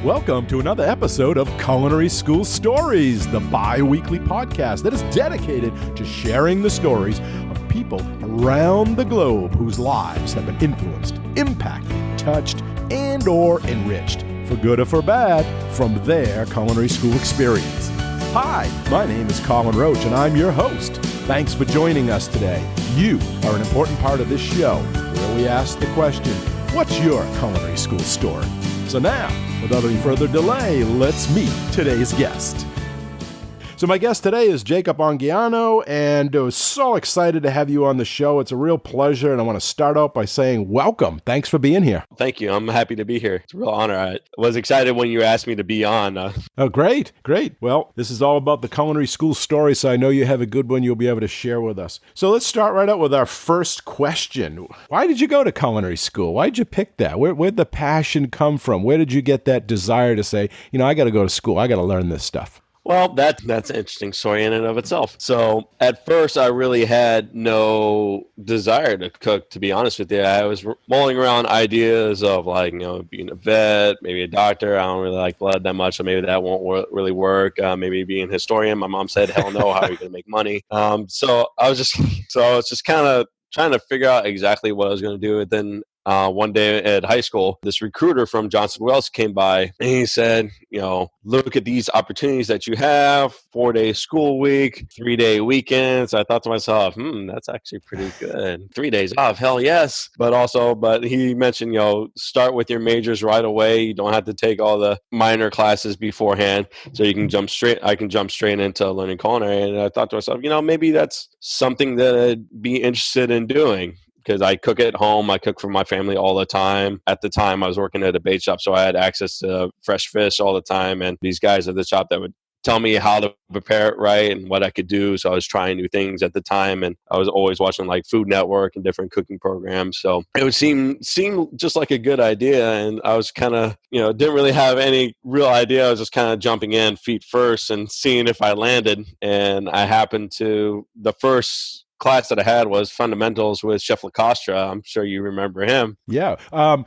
Welcome to another episode of Culinary School Stories, the bi-weekly podcast that is dedicated to sharing the stories of people around the globe whose lives have been influenced, impacted, touched, and or enriched, for good or for bad, from their culinary school experience. Hi, my name is Colin Roach, and I'm your host. Thanks for joining us today. You are an important part of this show, where we ask the question, what's your culinary school story? So now, without any further delay, let's meet today's guest. So my guest today is Jacob Anguiano, and I was so excited to have you on the show. It's a real pleasure, and I want to start out by saying welcome. Thanks for being here. Thank you. I'm happy to be here. It's a real honor. I was excited when you asked me to be on. Oh, great. Well, this is all about the culinary school story, so I know you have a good one you'll be able to share with us. So let's start right out with our first question. Why did you go to culinary school? Why did you pick that? Where'd the passion come from? Where did you get that desire to say, I got to go to school. I got to learn this stuff? Well, that's an interesting story in and of itself. So at first, I really had no desire to cook, to be honest with you. I was mulling around ideas of being a vet, maybe a doctor. I don't really like blood that much, so maybe that won't really work. Maybe being a historian. My mom said, hell no, how are you going to make money? So I was just kind of trying to figure out exactly what I was going to do. And then one day at high school, this recruiter from Johnson Wales came by and he said, look at these opportunities that you have, 4-day school week, 3-day weekends. I thought to myself, that's actually pretty good. 3 days off, hell yes. But he mentioned, start with your majors right away. You don't have to take all the minor classes beforehand. So I can jump straight into learning culinary. And I thought to myself, maybe that's something that I'd be interested in doing. Because I cook at home. I cook for my family all the time. At the time, I was working at a bait shop, so I had access to fresh fish all the time. And these guys at the shop that would tell me how to prepare it right and what I could do. So I was trying new things at the time. And I was always watching Food Network and different cooking programs. So it would seem just like a good idea. And I was kind of, didn't really have any real idea. I was just kind of jumping in feet first and seeing if I landed. And I happened to, the first class that I had was fundamentals with Chef LaCostra. I'm sure you remember him. Yeah.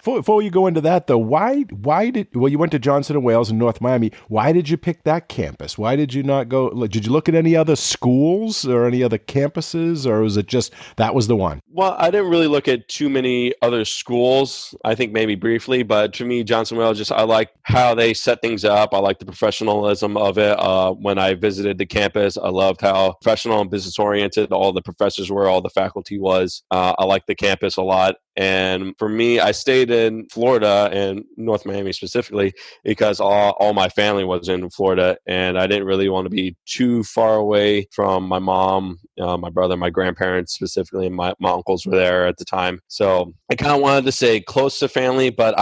Before you go into that though, you went to Johnson and Wales in North Miami. Why did you pick that campus? Why did you not go, did you look at any other schools or any other campuses, or was it just, that was the one? Well, I didn't really look at too many other schools. I think maybe briefly, but to me, Johnson and Wales, I like how they set things up. I like the professionalism of it. When I visited the campus, I loved how professional and business oriented all the professors were, all the faculty was. I liked the campus a lot. And for me, I stayed in Florida and North Miami specifically because all my family was in Florida, and I didn't really want to be too far away from my mom, my brother, my grandparents specifically, and my uncles were there at the time. So I kind of wanted to stay close to family, but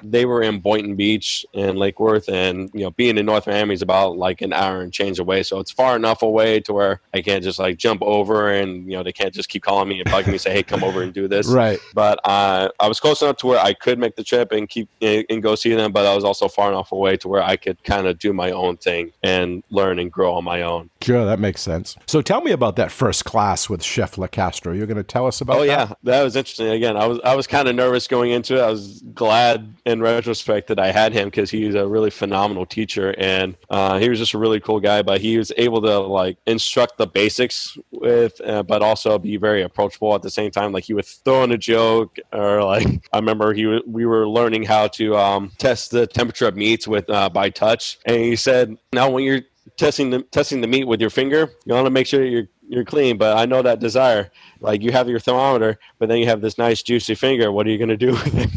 they were in Boynton Beach and Lake Worth, and being in North Miami is about an hour and change away. So it's far enough away to where I can't just jump over and they can't just keep calling me and bugging me and say, hey, come over and do this. Right. But I was close enough to where I could make the trip and go see them, but I was also far enough away to where I could kind of do my own thing and learn and grow on my own. Sure, that makes sense. So tell me about that first class with Chef LaCostra. You're going to tell us about that? Oh, yeah. That was interesting. Again, I was kind of nervous going into it. I was glad in retrospect that I had him because he's a really phenomenal teacher, and he was just a really cool guy, but he was able to instruct the basics but also be very approachable at the same time. He would throw in a joke, or I remember we were learning how to test the temperature of meats with by touch, and he said, now when you're testing the meat with your finger, you want to make sure you're clean, but I know that desire. You have your thermometer, but then you have this nice juicy finger. What are you going to do with it?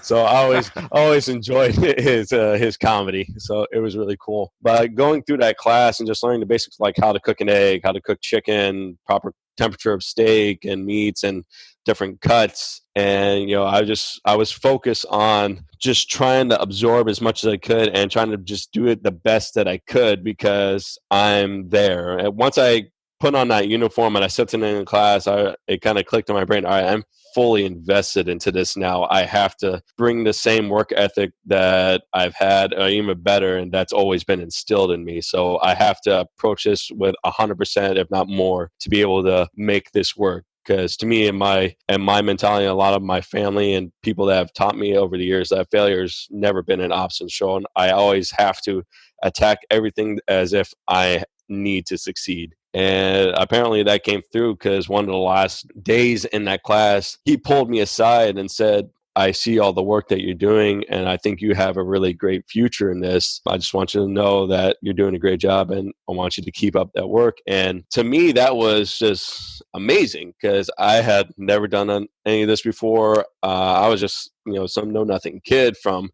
So I always enjoyed his comedy. So it was really cool. But going through that class and just learning the basics, like how to cook an egg, how to cook chicken, proper temperature of steak and meats and different cuts. And, I was focused on just trying to absorb as much as I could and trying to just do it the best that I could because I'm there. And once I put on that uniform and I sat in class, it kind of clicked in my brain. All right, I'm fully invested into this now. I have to bring the same work ethic that I've had, or even better, and that's always been instilled in me. So I have to approach this with 100%, if not more, to be able to make this work. Because to me, in my mentality, a lot of my family and people that have taught me over the years, that failure's never been an option shown. I always have to attack everything as if I need to succeed. And apparently that came through, because one of the last days in that class, he pulled me aside and said, I see all the work that you're doing, and I think you have a really great future in this. I just want you to know that you're doing a great job, and I want you to keep up that work. And to me, that was just amazing, because I had never done any of this before. I was just, some know-nothing kid from,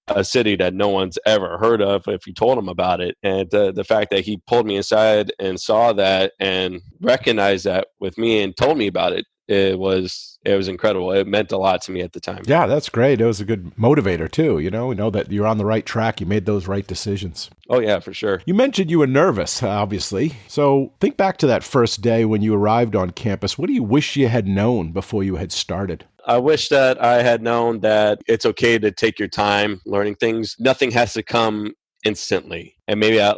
a city that no one's ever heard of if you told them about it. And the fact that he pulled me aside and saw that and recognized that with me and told me about it, it was incredible. It meant a lot to me at the time. Yeah, that's great. It was a good motivator too. We know that you're on the right track. You made those right decisions. Oh yeah, for sure. You mentioned you were nervous, obviously. So think back to that first day when you arrived on campus. What do you wish you had known before you had started? I wish that I had known that it's okay to take your time learning things. Nothing has to come instantly. And maybe I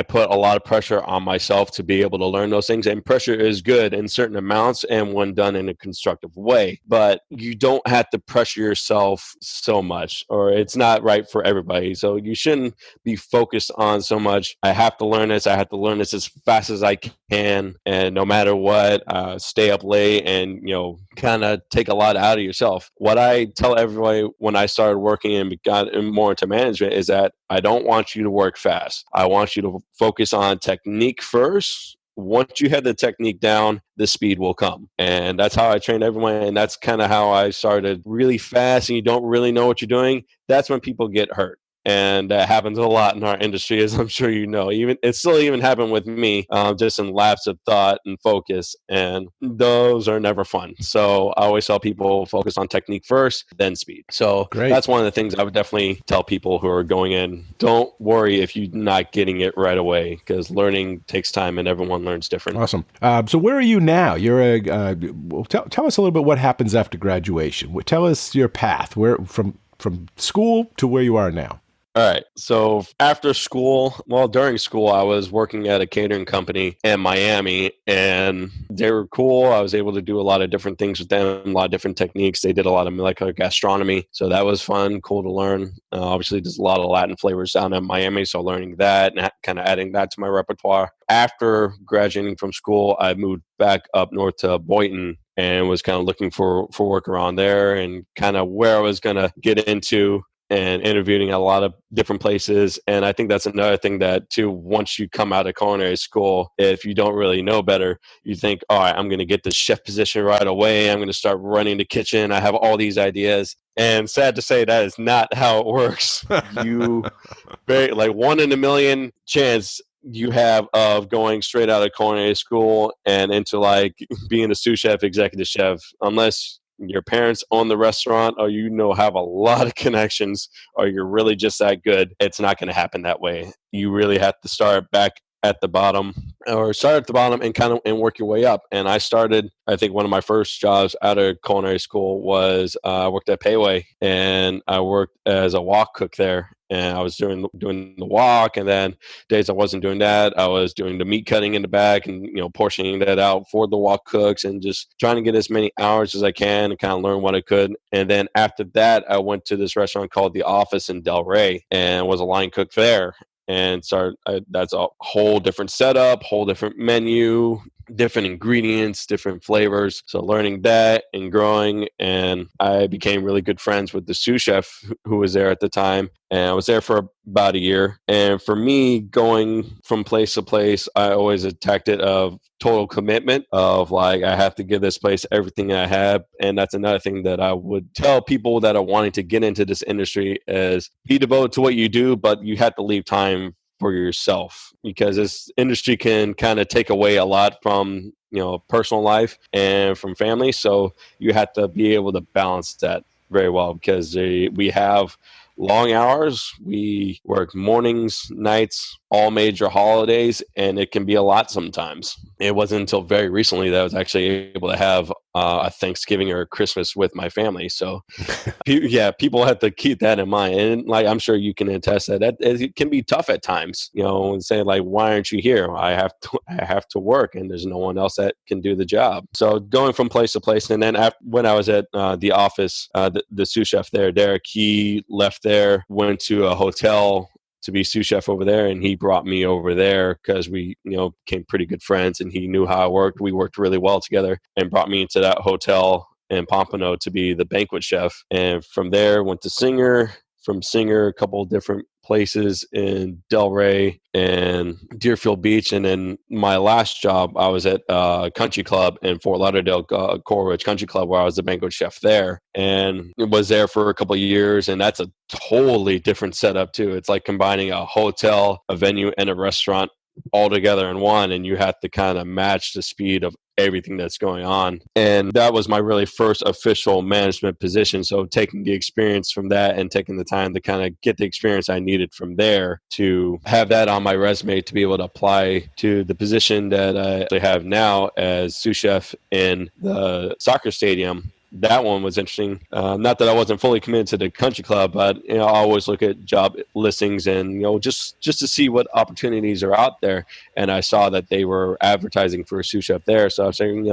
put a lot of pressure on myself to be able to learn those things. And pressure is good in certain amounts and when done in a constructive way. But you don't have to pressure yourself so much, or it's not right for everybody. So you shouldn't be focused on so much, I have to learn this. I have to learn this as fast as I can. And no matter what, stay up late and, kind of take a lot out of yourself. What I tell everybody when I started working and got more into management is that I don't want you to work fast. I want you to focus on technique first. Once you have the technique down, the speed will come. And that's how I train everyone. And that's kind of how I started really fast and you don't really know what you're doing. That's when people get hurt. And that happens a lot in our industry, as I'm sure you know. It still even happened with me, just in lapse of thought and focus. And those are never fun. So I always tell people focus on technique first, then speed. So Great. That's one of the things I would definitely tell people who are going in. Don't worry if you're not getting it right away, because learning takes time and everyone learns different. Awesome. So where are you now? You're tell us a little bit what happens after graduation. Tell us your path. Where from school to where you are now. All right. So during school, I was working at a catering company in Miami, and they were cool. I was able to do a lot of different things with them, a lot of different techniques. They did a lot of molecular gastronomy. So that was fun, cool to learn. Obviously, there's a lot of Latin flavors down in Miami. So learning that and kind of adding that to my repertoire. After graduating from school, I moved back up north to Boynton and was kind of looking for work around there and kind of where I was going to get into, and interviewing at a lot of different places. And I think that's another thing that too, once you come out of culinary school, if you don't really know better, you think, all right, I'm going to get the chef position right away. I'm going to start running the kitchen. I have all these ideas. And sad to say, that is not how it works. You like 1 in a million chance you have of going straight out of culinary school and into like being a sous chef, executive chef, unless your parents own the restaurant or have a lot of connections or you're really just that good. It's not going to happen that way. You really have to start back at the bottom and work your way up. And I started, I think one of my first jobs out of culinary school was I worked at Payway, and I worked as a wok cook there. And I was doing the wok, and then days I wasn't doing that, I was doing the meat cutting in the back and portioning that out for the wok cooks and just trying to get as many hours as I can and kind of learn what I could. And then after that, I went to this restaurant called The Office in Del Rey and was a line cook there. And that's a whole different setup, whole different menu, different ingredients, different flavors. So learning that and growing, and I became really good friends with the sous chef who was there at the time. And I was there for about a year. And for me, going from place to place, I always attacked it of total commitment of like, I have to give this place everything I have. And that's another thing that I would tell people that are wanting to get into this industry is be devoted to what you do, but you have to leave time for yourself, because this industry can kind of take away a lot from personal life and from family. So you have to be able to balance that very well, because we have long hours. We work mornings, nights, all major holidays, and it can be a lot sometimes. It wasn't until very recently that I was actually able to have a Thanksgiving or a Christmas with my family. So, yeah, people have to keep that in mind. And like, I'm sure you can attest that it can be tough at times, and saying like, why aren't you here? I have to work, and there's no one else that can do the job. So going from place to place. And then when I was at the office, the sous chef there, Derek, he left there, went to a hotel to be sous chef over there, and he brought me over there because we became pretty good friends, and he knew how I worked. We worked really well together, and brought me into that hotel in Pompano to be the banquet chef. And from there went to Singer, from Singer a couple of different places in Delray and Deerfield Beach. And then my last job, I was at Country Club in Fort Lauderdale, Coral Ridge Country Club, where I was the banquet chef there, and was there for a couple of years. And that's a totally different setup too. It's like combining a hotel, a venue, and a restaurant all together in one, and you have to kind of match the speed of everything that's going on. And that was my really first official management position. So taking the experience from that and taking the time to kind of get the experience I needed from there to have that on my resume to be able to apply to the position that I actually have now as sous chef in the soccer stadium. That one was interesting. Not that I wasn't fully committed to the country club, but I always look at job listings and just to see what opportunities are out there. And I saw that they were advertising for a sous chef there. So I was saying,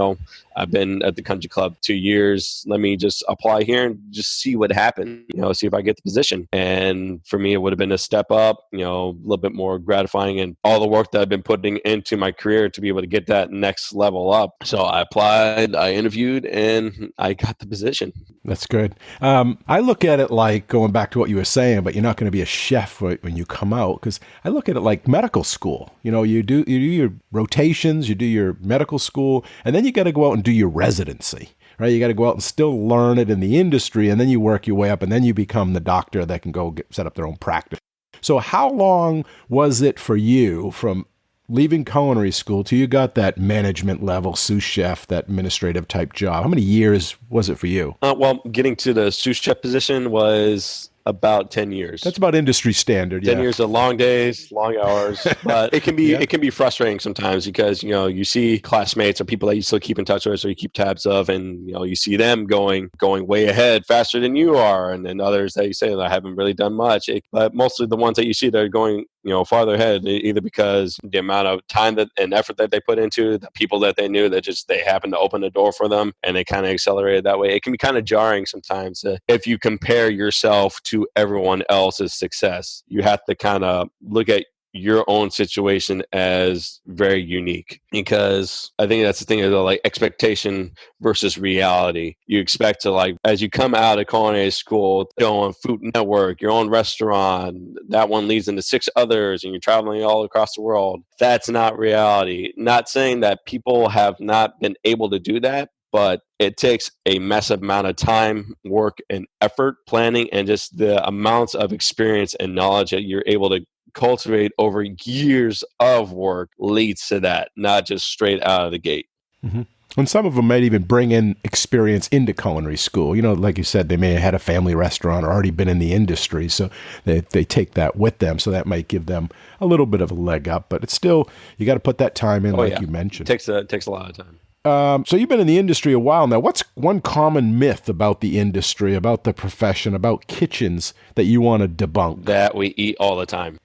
I've been at the country club 2 years. Let me just apply here and just see what happens. See if I get the position. And for me, it would have been a step up. A little bit more gratifying, and all the work that I've been putting into my career to be able to get that next level up. So I applied, I interviewed, and I got the position. That's good. I look at it like, going back to what you were saying, but you're not going to be a chef when you come out, because I look at it like medical school. You do your rotations, you do your medical school, and then you got to go out and do your residency. Right, you got to go out and still learn it in the industry, and then you work your way up, and then you become the doctor that can go set up their own practice. So how long was it for you from leaving culinary school till you got that management level sous chef, that administrative type job? How many years was it for you? Well, getting to the sous chef position was about 10 years. That's about industry standard. 10 years of long days, long hours, but it can be Yeah. it can be frustrating sometimes because you see classmates or people that you still keep in touch with or you keep tabs of, and you see them going way ahead faster than you are, and then others that you say that I haven't really done much. But mostly the ones that you see that are going farther ahead, either because the amount of time and effort that they put into the people that they knew, that they happened to open the door for them and they kind of accelerated that way. It can be kind of jarring sometimes if you compare yourself to everyone else's success. You have to kind of look at your own situation as very unique, because I think that's the thing is like expectation versus reality. You expect to, as you come out of culinary school, your own Food Network, your own restaurant, that one leads into 6 others, and you're traveling all across the world. That's not reality. Not saying that people have not been able to do that, but it takes a massive amount of time, work, and effort, planning, and just the amounts of experience and knowledge that you're able to cultivate over years of work leads to that, not just straight out of the gate. Mm-hmm. And some of them might even bring in experience into culinary school. Like you said, they may have had a family restaurant or already been in the industry, so they take that with them. So that might give them a little bit of a leg up, but it's still, you got to put that time in, you mentioned. It takes a lot of time. So you've been in the industry a while now. What's one common myth about the industry, about the profession, about kitchens that you want to debunk? That we eat all the time.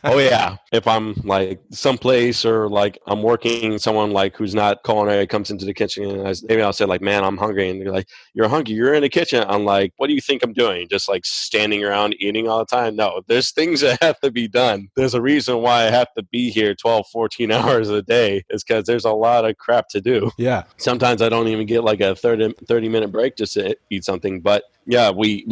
Oh yeah. If I'm someplace or I'm working, someone who's not culinary comes into the kitchen, and maybe I'll say man, I'm hungry, and they're like, you're hungry, you're in the kitchen. I'm like, what do you think I'm doing? Just standing around eating all the time? No, there's things that have to be done. There's a reason why I have to be here 12, 14 hours a day, is because there's a lot of crap to do. Yeah. Sometimes I don't even get a 30-minute break just to eat something, but yeah, we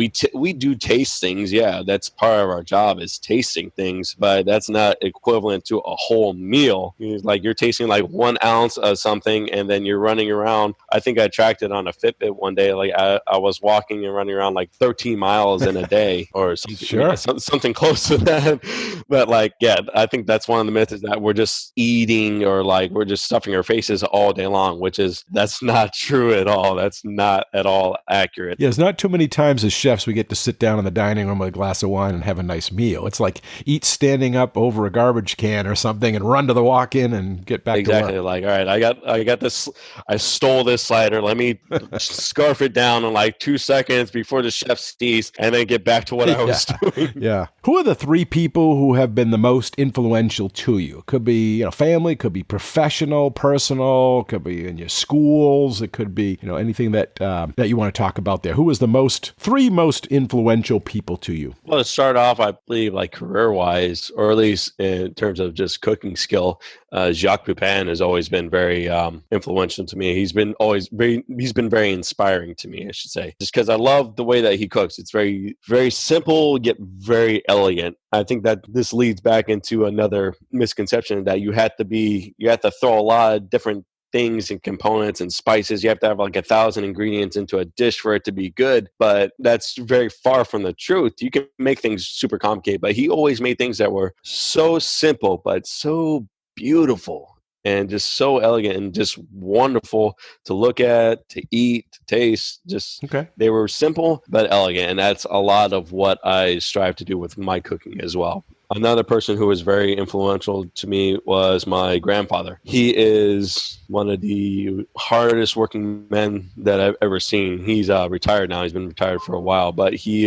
do taste things. Yeah, that's part of our job, is tasting things, but that's not equivalent to a whole meal. You're tasting 1 ounce of something, and then you're running around. I think I tracked it on a Fitbit one day. I was walking and running around 13 miles in a day or something. Sure. Something close to that. But I think that's one of the myths, is that we're just eating or we're just stuffing our faces all day long, that's not true at all. That's not at all accurate. Yeah, there's not too many many times as chefs we get to sit down in the dining room with a glass of wine and have a nice meal. It's like eat standing up over a garbage can or something and run to the walk-in and get back to work. Like, all right, I got this. I stole this slider. Let me scarf it down in like 2 seconds before the chef sees, and then get back to what I was doing. Yeah. Who are the three people who have been the most influential to you? Could be, family, could be professional, personal, could be in your schools. It could be, anything that you want to talk about there. Who was the three most influential people to you? Well, to start off, I believe like career-wise, or at least in terms of just cooking skill, Jacques Pepin has always been very influential to me. He's been very inspiring to me, I should say, just because I love the way that he cooks. It's very, very simple yet very elegant. I think that this leads back into another misconception that you have to throw a lot of different things and components and spices. You have to have like 1,000 ingredients into a dish for it to be good, but that's very far from the truth. You can make things super complicated, but he always made things that were so simple but so beautiful and just so elegant and just wonderful to look at, to eat, to taste. They were simple but elegant, and that's a lot of what I strive to do with my cooking as well. Another person who was very influential to me was my grandfather. He is one of the hardest working men that I've ever seen. He's retired now. He's been retired for a while, but he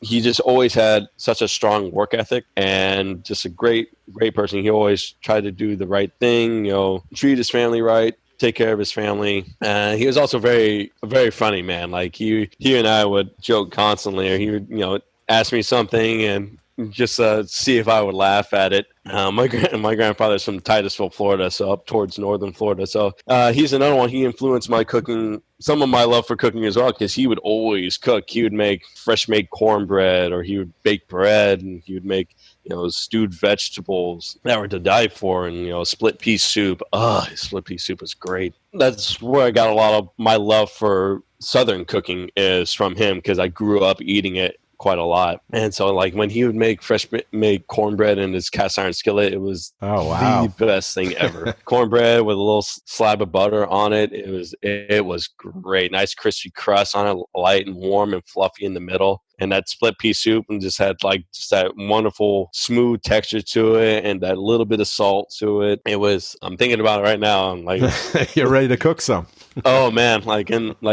just always had such a strong work ethic and just a great person. He always tried to do the right thing, treat his family right, take care of his family. He was also a very funny man. Like he and I would joke constantly, or he would, ask me something and just see if I would laugh at it. My grandfather's from Titusville, Florida, so up towards northern Florida. So he's another one. He influenced my cooking, some of my love for cooking as well, because he would always cook. He would make fresh made cornbread, or he would bake bread, and he would make stewed vegetables that were to die for, and split pea soup. Split pea soup is great. That's where I got a lot of my love for Southern cooking, is from him, because I grew up eating it quite a lot. And so like when he would make fresh made cornbread in his cast iron skillet, it was the best thing ever. Cornbread with a little slab of butter on it. It was great. Nice crispy crust on it, light and warm and fluffy in the middle. And that split pea soup and just had that wonderful smooth texture to it and that little bit of salt to it. I'm thinking about it right now. I'm like, you're ready to cook some. Oh man.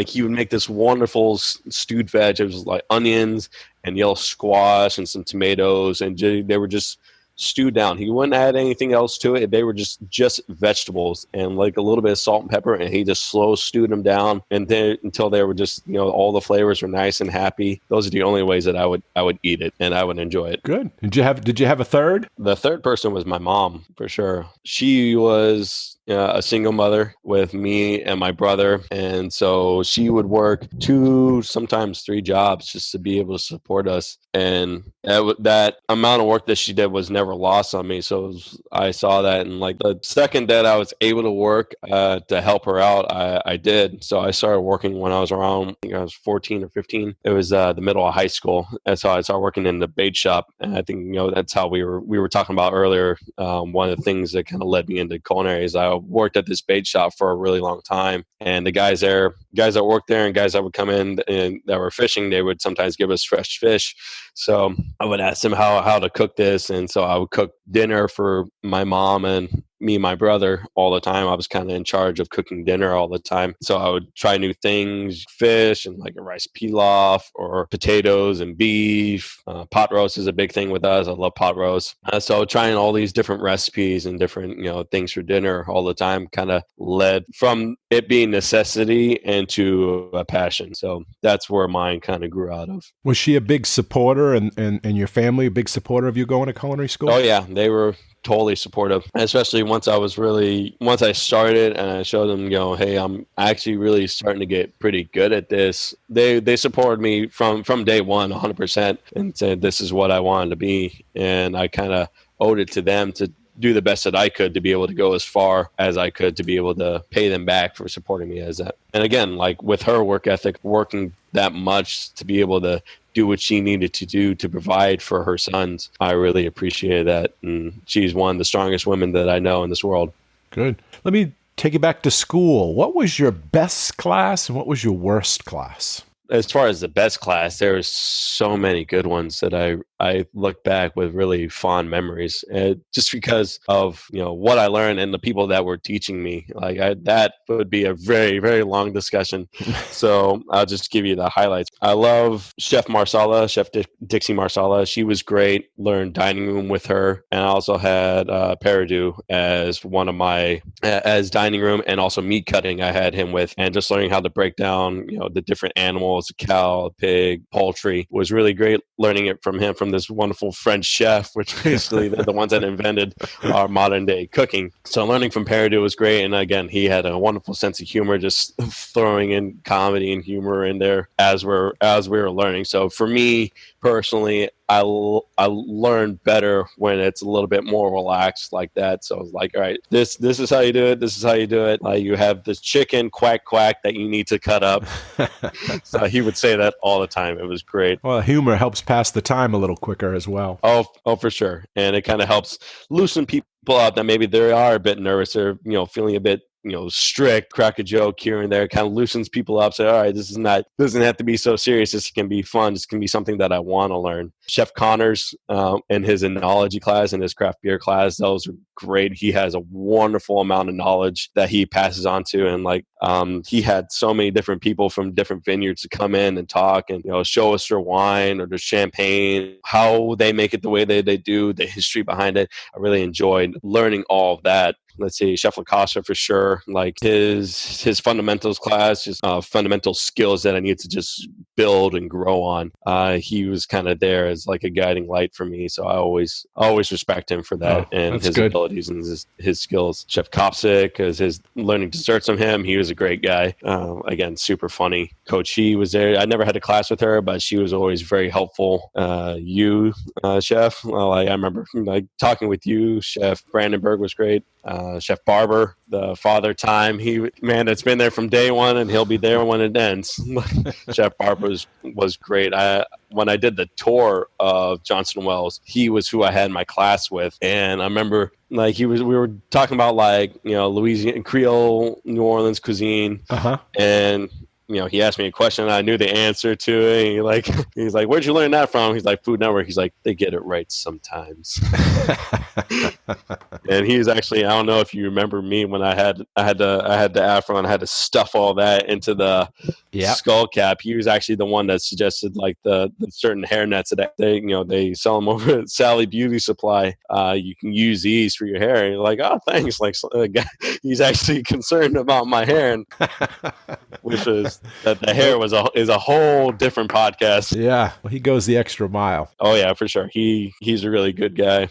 He would make this wonderful stewed veg. It was like onions and yellow squash and some tomatoes, and they were just stewed down. He wouldn't add anything else to it. They were just vegetables and like a little bit of salt and pepper, and he just slow stewed them down and then until they were just all the flavors were nice and happy. Those are the only ways that I would eat it and I would enjoy it. Good. Did you have a third? The third person was my mom, for sure. She was a single mother with me and my brother, and so she would work 2, sometimes 3 jobs just to be able to support us. And that amount of work that she did was never lost on me. So I saw that, and like the second that I was able to work to help her out, I did. So I started working when I was around, I think I was 14 or 15. It was the middle of high school, and so I started working in the bake shop. And I think that's how we were talking about earlier. One of the things that kind of led me into culinary is I worked at this bait shop for a really long time, and the guys that worked there and guys that would come in and that were fishing, they would sometimes give us fresh fish. So I would ask them how to cook this, and so I would cook dinner for my mom and me and my brother all the time. I was kind of in charge of cooking dinner all the time. So I would try new things, fish and like a rice pilaf or potatoes and beef. Pot roast is a big thing with us. I love pot roast. So trying all these different recipes and different, things for dinner all the time kind of led from it being necessity into a passion. So that's where mine kind of grew out of. Was she a big supporter and your family a big supporter of you going to culinary school? Oh yeah, they were totally supportive, especially once I started and I showed them, hey, I'm actually really starting to get pretty good at this. They supported me from day one 100% and said this is what I wanted to be, and I kind of owed it to them to do the best that I could to be able to go as far as I could to be able to pay them back for supporting me as that. And again, like with her work ethic, working that much to be able to do what she needed to do to provide for her sons, I really appreciated that. And she's one of the strongest women that I know in this world. Good. Let me take you back to school. What was your best class and what was your worst class? as far as the best class, there's so many good ones that I look back with really fond memories, just because of what I learned and the people that were teaching me. That would be a very, very long discussion. So I'll just give you the highlights. I love Chef Marsala, Dixie Marsala. She was great. Learned dining room with her, and I also had Peridou as one of my as dining room, and also meat cutting. I had him with, and just learning how to break down the different animals, a cow, a pig, poultry, was really great. Learning it from him, from this wonderful French chef, which basically they're the ones that invented our modern day cooking. So learning from Peridou was great, and again, he had a wonderful sense of humor, just throwing in comedy and humor in there as we were learning. So for me personally, I learn better when it's a little bit more relaxed like that. So I was like, all right, this is how you do it. This is how you do it. You have this chicken quack quack that you need to cut up. So he would say that all the time. It was great. Well, humor helps pass the time a little quicker as well. Oh, for sure. And it kind of helps loosen people up that maybe they are a bit nervous or feeling a bit strict. Crack a joke here and there, kind of loosens people up. Say, all right, doesn't have to be so serious. This can be fun. This can be something that I want to learn. Chef Connors and his enology class and his craft beer class, those are great. He has a wonderful amount of knowledge that he passes on to, and he had so many different people from different vineyards to come in and talk and show us their wine or their champagne, how they make it the way they do, the history behind it. I really enjoyed learning all of that. Let's see, Chef LaCosta for sure. Like his fundamentals class, just fundamental skills that I need to just build and grow on. He was kind of there as like a guiding light for me. So I always respect him for that and his abilities and his skills. Chef Kopsik, because his learning desserts from him, he was a great guy. Again, super funny. Coach He was there. I never had a class with her, but she was always very helpful. Chef, I remember talking with you. Chef Brandenburg was great. Chef Barber, the Father Time, that's been there from day one, and he'll be there when it ends. Chef Barber was great. When I did the tour of Johnson Wells, he was who I had my class with, and I remember we were talking about Louisiana Creole, New Orleans cuisine, and he asked me a question and I knew the answer to it. He's like, where'd you learn that from? He's like, Food Network. He's like, they get it right sometimes. And he's actually, I don't know if you remember me when I had the afro and I had to stuff all that into the skull cap. He was actually the one that suggested the certain hair nets that they sell them over at Sally Beauty Supply. You can use these for your hair. And you're like, oh, thanks. He's actually concerned about my hair, and which is that the hair is a whole different podcast. Yeah, well, he goes the extra mile. Oh yeah, for sure. He's a really good guy.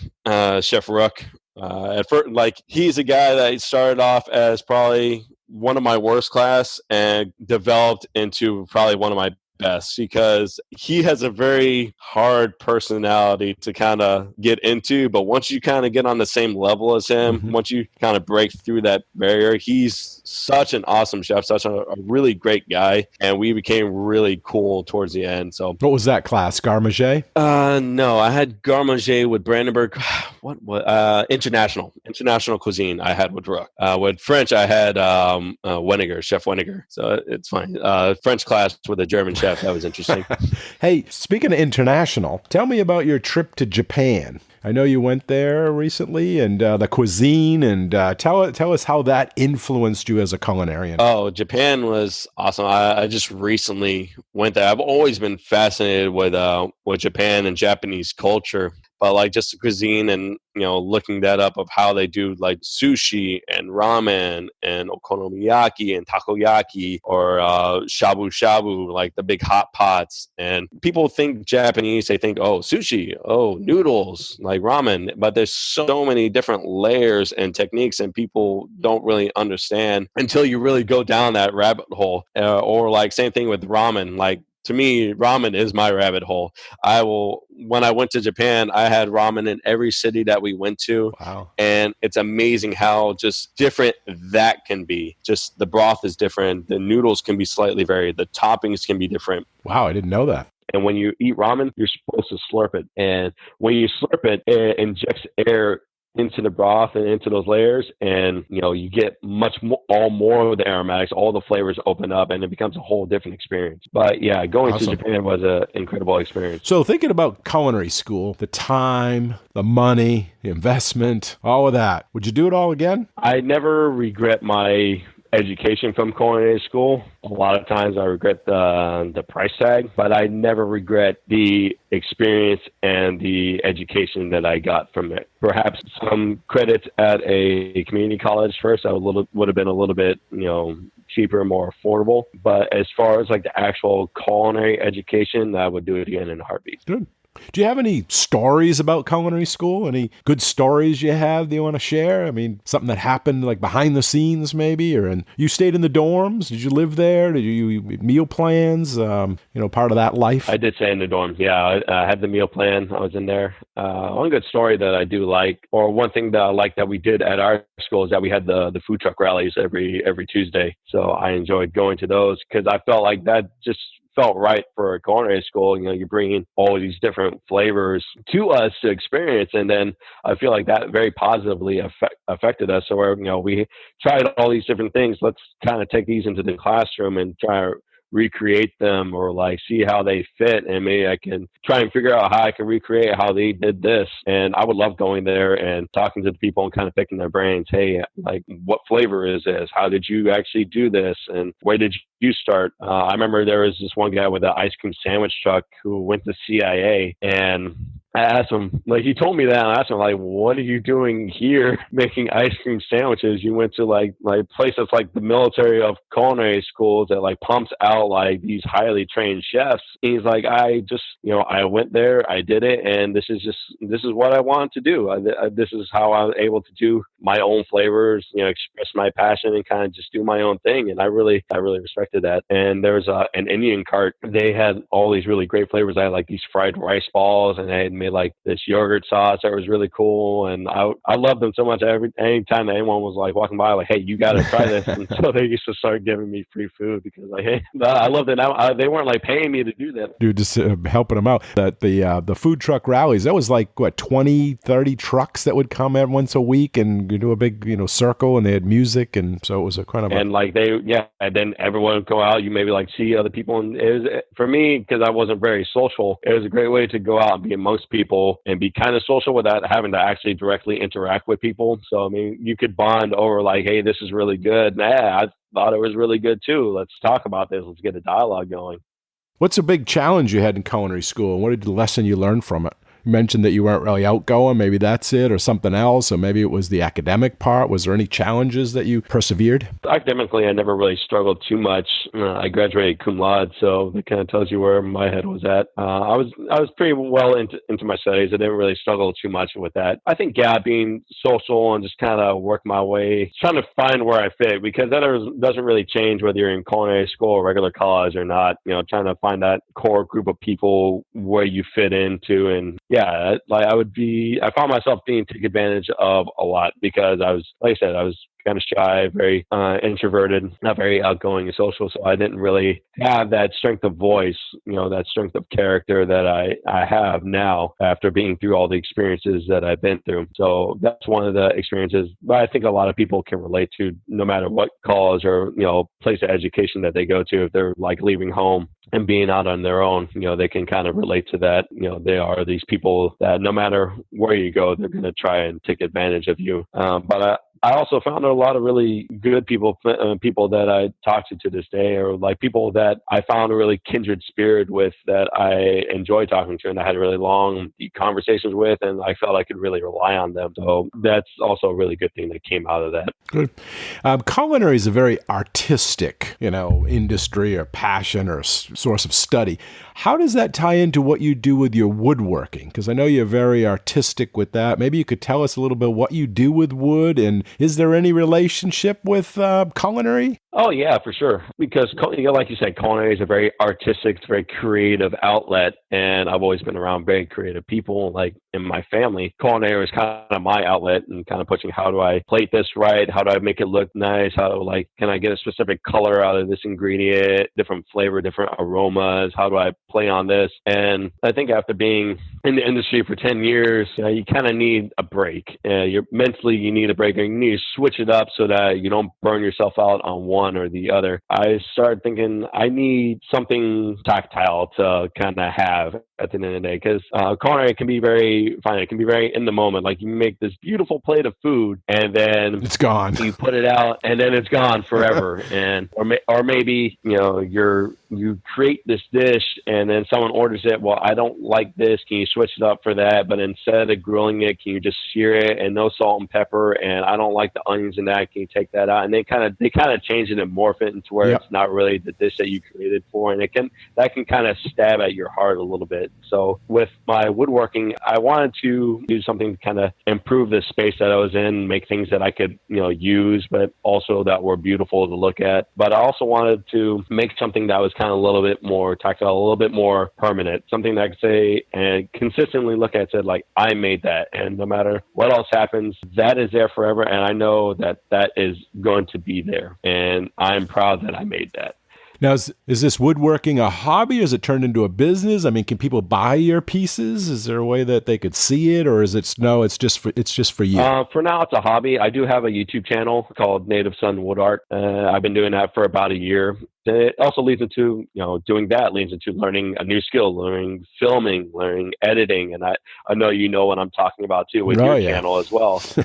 Chef Rook. At first, he's a guy that started off as probably one of my worst class and developed into probably one of my best, because he has a very hard personality to kind of get into, but once you kind of get on the same level as him, once you kind of break through that barrier, he's such an awesome chef, such a really great guy, and we became really cool towards the end. So what was that class? Garmager? No, I had Garmager with Brandenburg. What international cuisine I had with Rook. With French I had Chef Weniger. So it's fine. French class with a German chef. That was interesting. Hey, speaking of international, tell me about your trip to Japan. I know you went there recently, and the cuisine, and tell us how that influenced you as a culinarian. Oh, Japan was awesome. I just recently went there. I've always been fascinated with Japan and Japanese culture, but just the cuisine and looking that up of how they do sushi and ramen and okonomiyaki and takoyaki or shabu shabu, the big hot pots. And people think Japanese, they think, oh, sushi, oh, noodles, ramen, but there's so many different layers and techniques, and people don't really understand until you really go down that rabbit hole. Or same thing with ramen. To me, ramen is my rabbit hole. When I went to Japan, I had ramen in every city that we went to. Wow. And it's amazing how just different that can be. Just the broth is different. The noodles can be slightly varied. The toppings can be different. Wow, I didn't know that. And when you eat ramen, you're supposed to slurp it. And when you slurp it, it injects air into the broth and into those layers, and you get much more, more of the aromatics, all the flavors open up, and it becomes a whole different experience. But yeah, going to Japan was an incredible experience. So thinking about culinary school, the time, the money, the investment, all of that, would you do it all again? I never regret my education from culinary school. A lot of times I regret the price tag, but I never regret the experience and the education that I got from it. Perhaps some credits at a community college first, I would have been a little bit, cheaper and more affordable. But as far as like the actual culinary education, I would do it again in a heartbeat. Good. Do you have any stories about culinary school? Any good stories you have that you want to share? I mean, something that happened like behind the scenes maybe, you stayed in the dorms? Did you live there? Did you meal plans? Part of that life? I did stay in the dorms. Yeah, I had the meal plan. I was in there. One good story that I do like, or one thing that I like that we did at our school is that we had the food truck rallies every Tuesday. So I enjoyed going to those because I felt like that just felt right for a culinary school. You're bringing all these different flavors to us to experience, and then I feel like that very positively affected us. So we tried all these different things. Let's kind of take these into the classroom and try to recreate them, or like see how they fit, and maybe I can try and figure out how I can recreate how they did this. And I would love going there and talking to the people and kind of picking their brains. Hey, like, what flavor is this? How did you actually do this? And where did you start? I remember there was this one guy with an ice cream sandwich truck who went to CIA, and I asked him, like, he told me that, and I asked him, like, what are you doing here making ice cream sandwiches? You went to like places like the military of culinary schools that like pumps out like these highly trained chefs. And he's like, I just, I went there, I did it, and this is what I wanted to do. This is how I was able to do my own flavors, express my passion and kind of just do my own thing. And I really respected that. And there was an Indian cart. They had all these really great flavors. I had like these fried rice balls, and they had made like this yogurt sauce that was really cool. And I loved them so much. Anytime that anyone was like walking by, like, hey, you got to try this. And so they used to start giving me free food because like, hey, I loved it. They weren't like paying me to do that. Dude, just helping them out. That the food truck rallies, that was like, what, 20, 30 trucks that would come in once a week and do a big, circle, and they had music. And so it was a kind of and like and then everyone would go out. You maybe like see other people. And it was, for me, because I wasn't very social, it was a great way to go out and be amongst people and be kind of social without having to actually directly interact with people. So, I mean, you could bond over like, hey, this is really good. Yeah, I thought it was really good too. Let's talk about this. Let's get a dialogue going. What's a big challenge you had in culinary school? And what did the lesson you learn from it? You mentioned that you weren't really outgoing. Maybe that's it, or something else, or maybe it was the academic part. Was there any challenges that you persevered? Academically, I never really struggled too much. I graduated cum laude, so that kind of tells you where my head was at. I was pretty well into my studies. I didn't really struggle too much with that. I think, being social and just kind of work my way, trying to find where I fit, because that doesn't really change whether you're in culinary school or regular college or not. Trying to find that core group of people where you fit into. And I found myself being taken advantage of a lot because I was kind of shy, very introverted, not very outgoing and social. So I didn't really have that strength of voice, that strength of character that I have now after being through all the experiences that I've been through. So that's one of the experiences that I think a lot of people can relate to, no matter what college or, place of education that they go to. If they're like leaving home and being out on their own, they can kind of relate to that. They are these people that no matter where you go, they're going to try and take advantage of you. But I also found a lot of really good people that I talk to this day, or like people that I found a really kindred spirit with that I enjoy talking to, and I had really long, deep conversations with, and I felt I could really rely on them. So that's also a really good thing that came out of that. Good. Culinary is a very artistic, industry or passion or source of study. How does that tie into what you do with your woodworking? Because I know you're very artistic with that. Maybe you could tell us a little bit what you do with wood, and is there any relationship with culinary? Oh yeah, for sure. Because like you said, culinary is a very artistic, it's a very creative outlet, and I've always been around very creative people. Like in my family, culinary is kind of my outlet, and kind of pushing how do I plate this right? How do I make it look nice? How do can I get a specific color out of this ingredient? Different flavor, different aromas. How do I play on this? And I think after being in the industry for 10 years, you kind of need a break. You're mentally, you need a break, and you need to switch it up so that you don't burn yourself out on one or the other. I started thinking I need something tactile to kind of have at the end of the day, because culinary can be very fine. It can be very in the moment. Like you make this beautiful plate of food and then it's gone. You put it out and then it's gone forever. And or maybe you create this dish and then someone orders it. Well, I don't like this. Can you switch it up for that? But instead of grilling it, can you just sear it and no salt and pepper? And I don't like the onions in that. Can you take that out? And they kind of change it and morph it into where it's not really the dish that you created for. And that can kind of stab at your heart a little bit. So with my woodworking, I wanted to do something to kind of improve the space that I was in, make things that I could, use, but also that were beautiful to look at. But I also wanted to make something that was kind of a little bit more tactile, a little bit more permanent, something that I could say and consistently look at, said like, I made that. And no matter what else happens, that is there forever. And I know that that is going to be there. And I'm proud that I made that. Now, is this woodworking a hobby, or is it turned into a business? I mean, can people buy your pieces? Is there a way that they could see it, or is it it's just for you? For now, it's a hobby. I do have a YouTube channel called Native Son Wood Art. I've been doing that for about a year. It also leads into, doing that leads into learning a new skill, learning filming, learning editing. And I know what I'm talking about too with your channel as well. So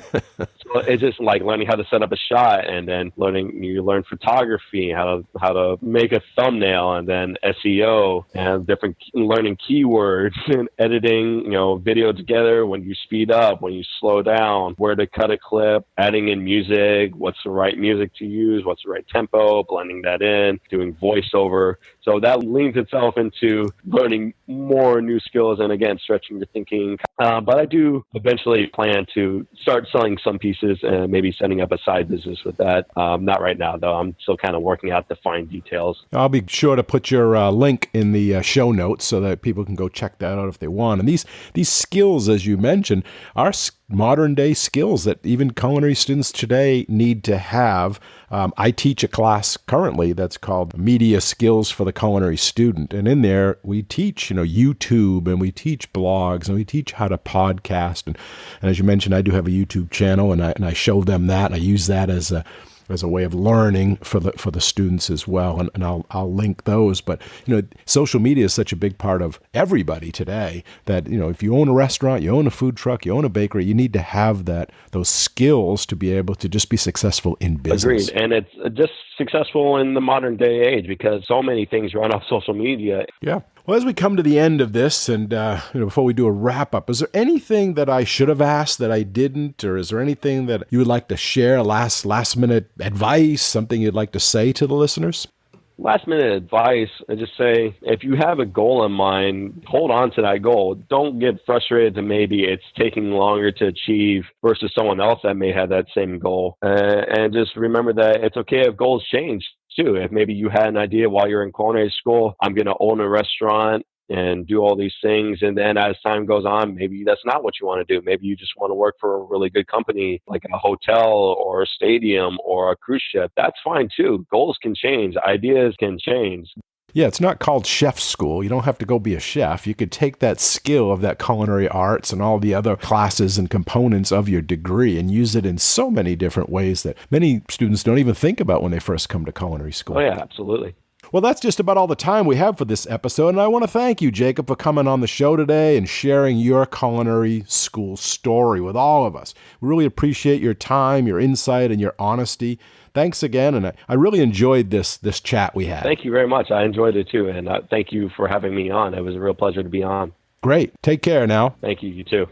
it's just like learning how to set up a shot, and then you learn photography, how to make a thumbnail, and then SEO and learning keywords and editing, video together, when you speed up, when you slow down, where to cut a clip, adding in music, what's the right music to use, what's the right tempo, blending that in, doing voiceover. So that leans itself into learning more new skills and, again, stretching your thinking. But I do eventually plan to start selling some pieces and maybe setting up a side business with that. Not right now, though. I'm still kind of working out the fine details. I'll be sure to put your link in the show notes so that people can go check that out if they want. And these skills, as you mentioned, are modern day skills that even culinary students today need to have. I teach a class currently that's called Media Skills for the Culinary Student. And in there, we teach, YouTube, and we teach blogs, and we teach how to podcast. And as you mentioned, I do have a YouTube channel, and I show them that. I use that as a way of learning for the students as well, and I'll link those. But social media is such a big part of everybody today that if you own a restaurant, you own a food truck, you own a bakery, you need to have those skills to be able to just be succeful in business. Agreed, and it's just successful in the modern day age because so many things run off social media. Yeah. Well, as we come to the end of this, and before we do a wrap-up, is there anything that I should have asked that I didn't, or is there anything that you would like to share, last-minute advice, something you'd like to say to the listeners? Last-minute advice, I just say, if you have a goal in mind, hold on to that goal. Don't get frustrated that maybe it's taking longer to achieve versus someone else that may have that same goal. And just remember that it's okay if goals change too. If maybe you had an idea while you're in culinary school, I'm going to own a restaurant and do all these things. And then as time goes on, maybe that's not what you want to do. Maybe you just want to work for a really good company, like a hotel or a stadium or a cruise ship. That's fine too. Goals can change. Ideas can change. Yeah, it's not called chef school. You don't have to go be a chef. You could take that skill of that culinary arts and all the other classes and components of your degree and use it in so many different ways that many students don't even think about when they first come to culinary school. Oh, yeah, absolutely. Well, that's just about all the time we have for this episode, and I want to thank you, Jacob, for coming on the show today and sharing your culinary school story with all of us. We really appreciate your time, your insight, and your honesty. Thanks again, and I really enjoyed this chat we had. Thank you very much. I enjoyed it too, and thank you for having me on. It was a real pleasure to be on. Great. Take care now. Thank you. You too.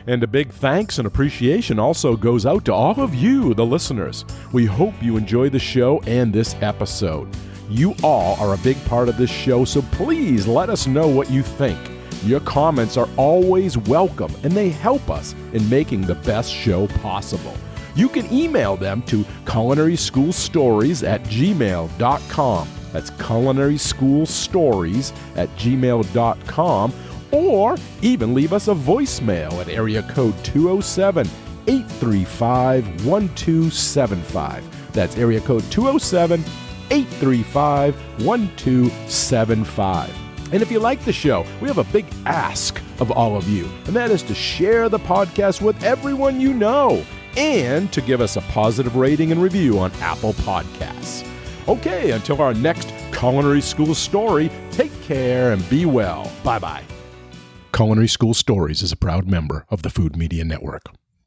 And a big thanks and appreciation also goes out to all of you, the listeners. We hope you enjoyed the show and this episode. You all are a big part of this show, so please let us know what you think. Your comments are always welcome, and they help us in making the best show possible. You can email them to culinaryschoolstories@gmail.com. That's culinaryschoolstories@gmail.com. Or even leave us a voicemail at area code 207-835-1275. That's area code 207-835-1275. And if you like the show, we have a big ask of all of you, and that is to share the podcast with everyone you know and to give us a positive rating and review on Apple Podcasts. Okay, until our next Culinary School Story, take care and be well. Bye-bye. Culinary School Stories is a proud member of the Food Media Network.